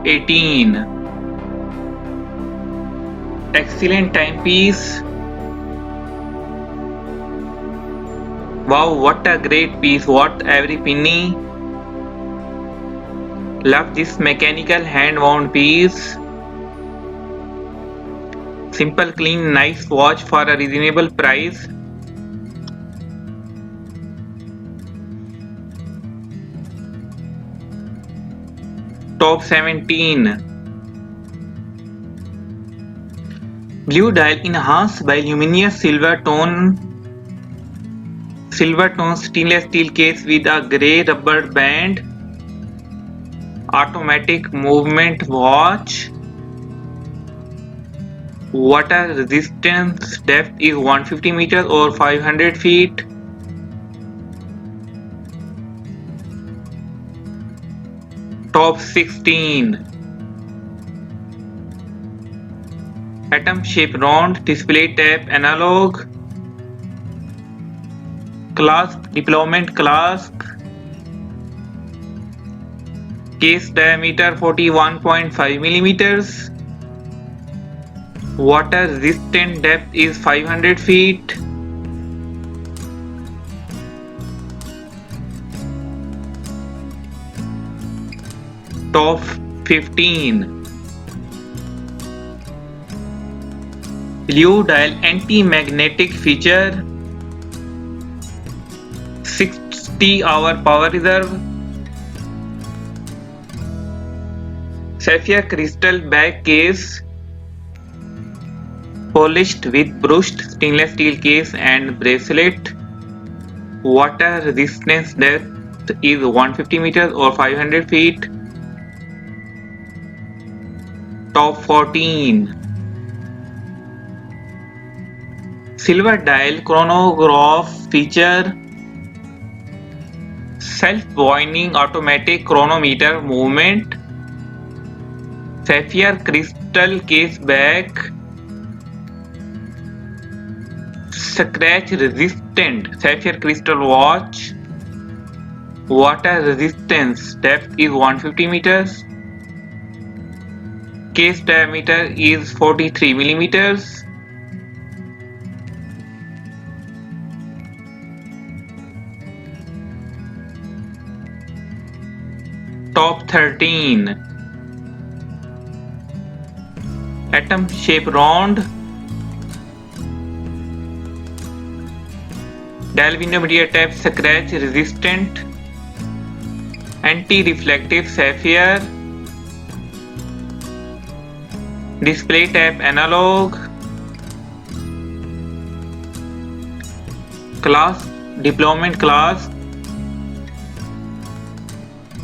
18. Excellent timepiece. Wow, what a great piece, worth every penny. Love this mechanical hand-wound piece. Simple, clean, nice watch for a reasonable price. Top 17. Blue dial enhanced by luminous silver tone stainless steel case with a grey rubber band. Automatic movement watch. Water resistance depth is 150 meters or 500 feet. Top 16. Atom shape round display tab analog. Clasp deployment clasp. Case diameter 41.5 millimeters. Water resistant depth is 500 feet. Top 15. Blue dial anti-magnetic feature. 60-hour power reserve. Sapphire crystal back case. Polished with brushed stainless steel case and bracelet. Water resistance depth is 150 meters or 500 feet. Top 14. Silver dial chronograph feature. Self-winding automatic chronometer movement. Sapphire crystal case back. Scratch resistant sapphire crystal watch. Water resistance depth is 150 meters. Case diameter is 43 millimeters. Top 13. Atom shape round. Dial window media tab scratch resistant. Anti-reflective sapphire. Display tab analog. Clasp deployment clasp.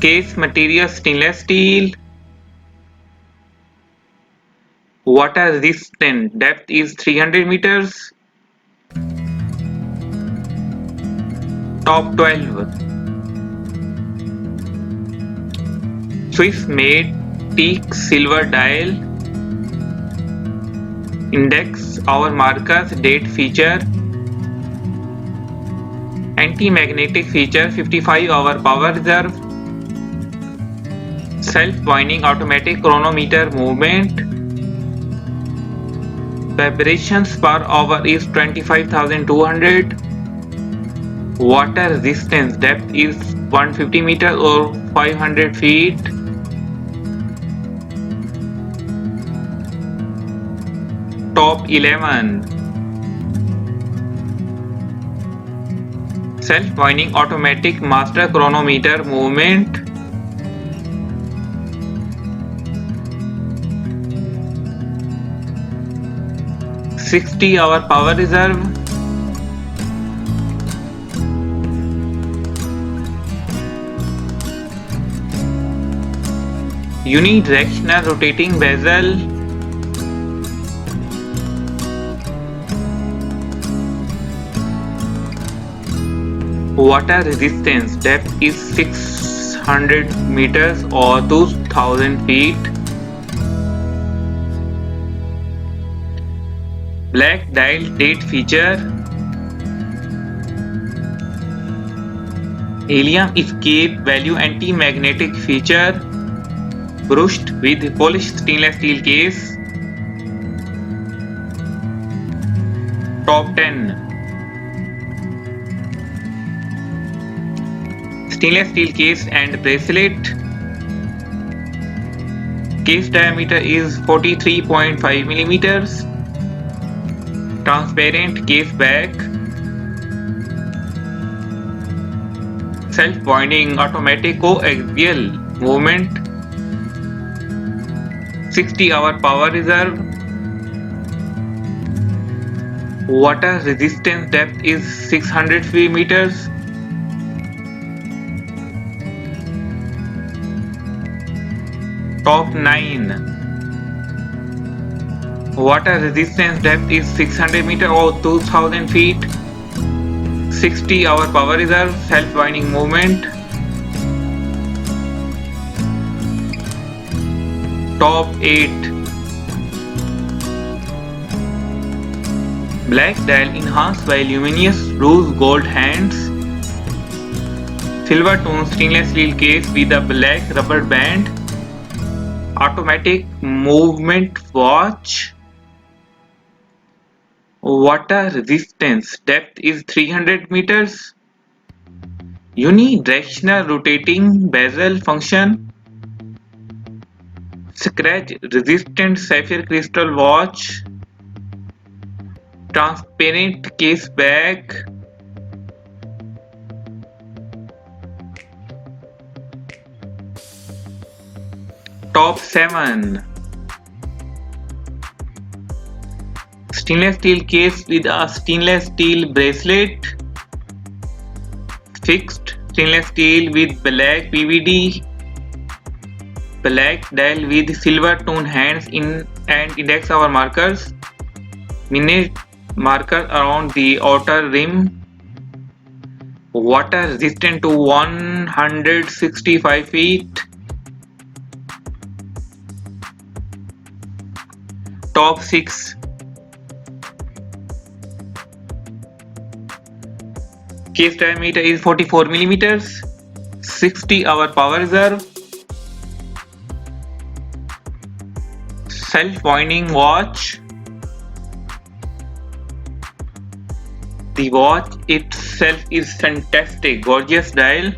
Case material stainless steel. Water resistant depth is 300 meters. Top 12. Swiss made teak silver dial. Index hour markers date feature. Anti-magnetic feature 55-hour power reserve. Self-winding automatic chronometer movement. Vibrations per hour is 25,200. Water resistance depth is 150 meters or 500 feet. Top 11. Self-winding automatic master chronometer movement. "60-hour power reserve". Unidirectional rotating bezel. Water resistance depth is 600 meters or 2000 feet. Black dial date feature. Helium escape value anti-magnetic feature. brushed with polished stainless steel case. Top 10. Stainless steel case and bracelet. Case diameter is 43.5 millimeters. Transparent case back. Self-winding automatic coaxial movement. 60-hour power reserve. Water resistance depth is 650 meters. Top 9. Water resistance depth is 600 meters or 2000 feet. 60-hour power reserve, self-winding movement. Top 8. Black dial enhanced by luminous rose gold hands. Silver tone stainless steel case with a black rubber band. Automatic movement watch. Water resistance depth is 300 meters. Unidirectional rotating bezel function. Scratch resistant sapphire crystal watch. Transparent case back. Top 7. Stainless steel case with a stainless steel bracelet. Fixed stainless steel with black PVD. Black dial with silver tone hands and index hour markers. Minute marker around the outer rim. Water resistant to 165 feet. Top 6. Case diameter is 44 millimeters. 60-hour power reserve. Self-winding watch. The watch itself is fantastic, gorgeous dial.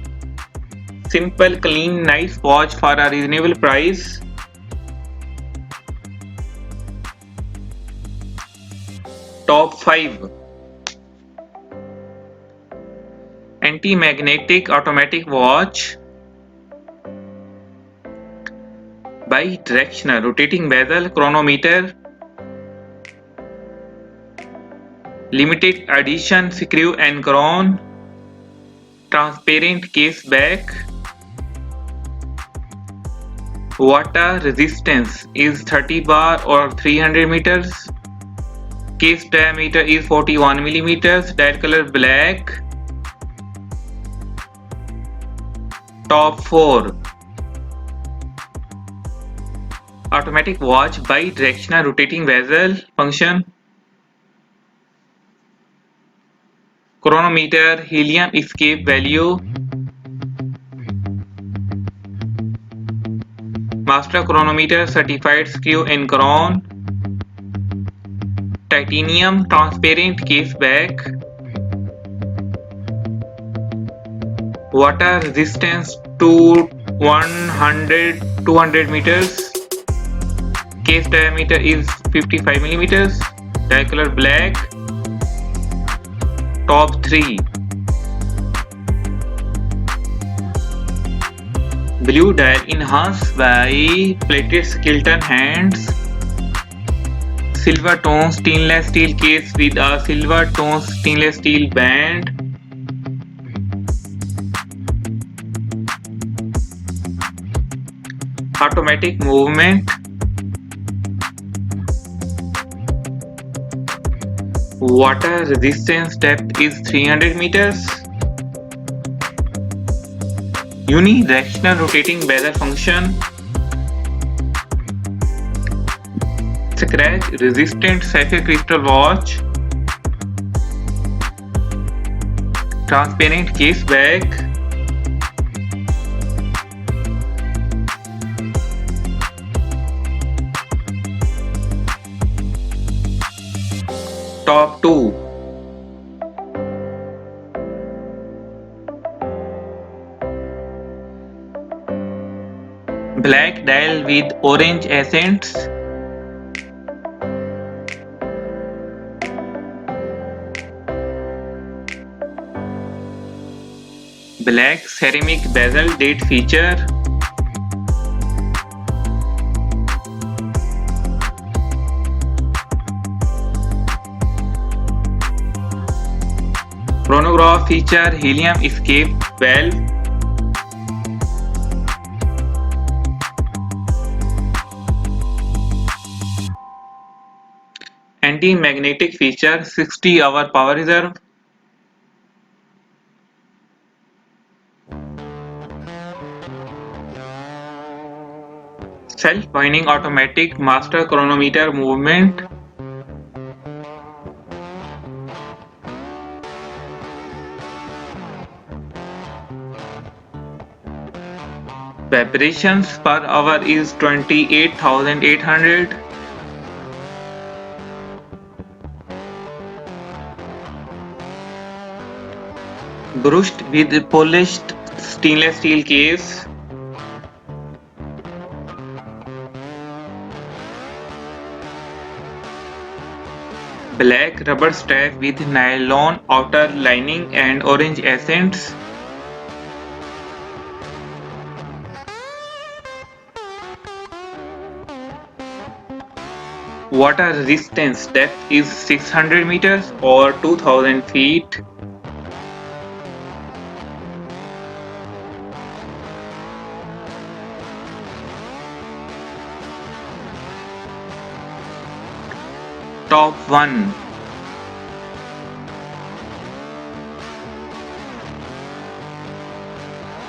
Simple, clean, nice watch for a reasonable price. Top 5. Anti-magnetic automatic watch. Bi-directional rotating bezel chronometer. Limited edition screw and crown. Transparent case back. Water resistance is 30 bar or 300 meters. Case diameter is 41 millimeters. Dial color black. Top 4. Automatic watch bi-directional rotating bezel function. Chronometer, helium escape value. Master chronometer, certified screw and crown. Titanium transparent case back. Water resistance to 200 meters. Case diameter is 55 millimeters. Dial color black. Top 3. Blue dial enhanced by plated skeleton hands. Silver tone stainless steel case with a silver tone stainless steel band. Automatic movement. Water resistance depth is 300 meters. Unidirectional rotating bezel function. Scratch resistant sapphire crystal watch. Transparent case back. top 2. Black dial with orange accents. Black ceramic bezel date feature. Chronograph feature helium escape valve. Anti-magnetic feature 60-hour power reserve. Self-winding automatic master chronometer movement. Vibrations per hour is 28,800. Brushed with polished stainless steel case. Black rubber strap with nylon outer lining and orange accents. Water resistance depth is 600 meters or 2000 feet. Top 1.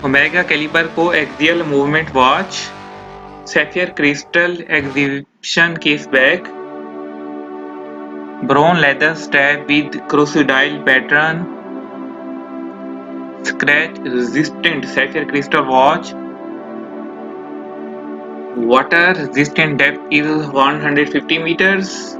Omega caliber coaxial movement watch. Sapphire crystal exhibition case bag. Brown leather strap with crocodile pattern. Scratch resistant sapphire crystal watch. Water resistant depth is 150 meters.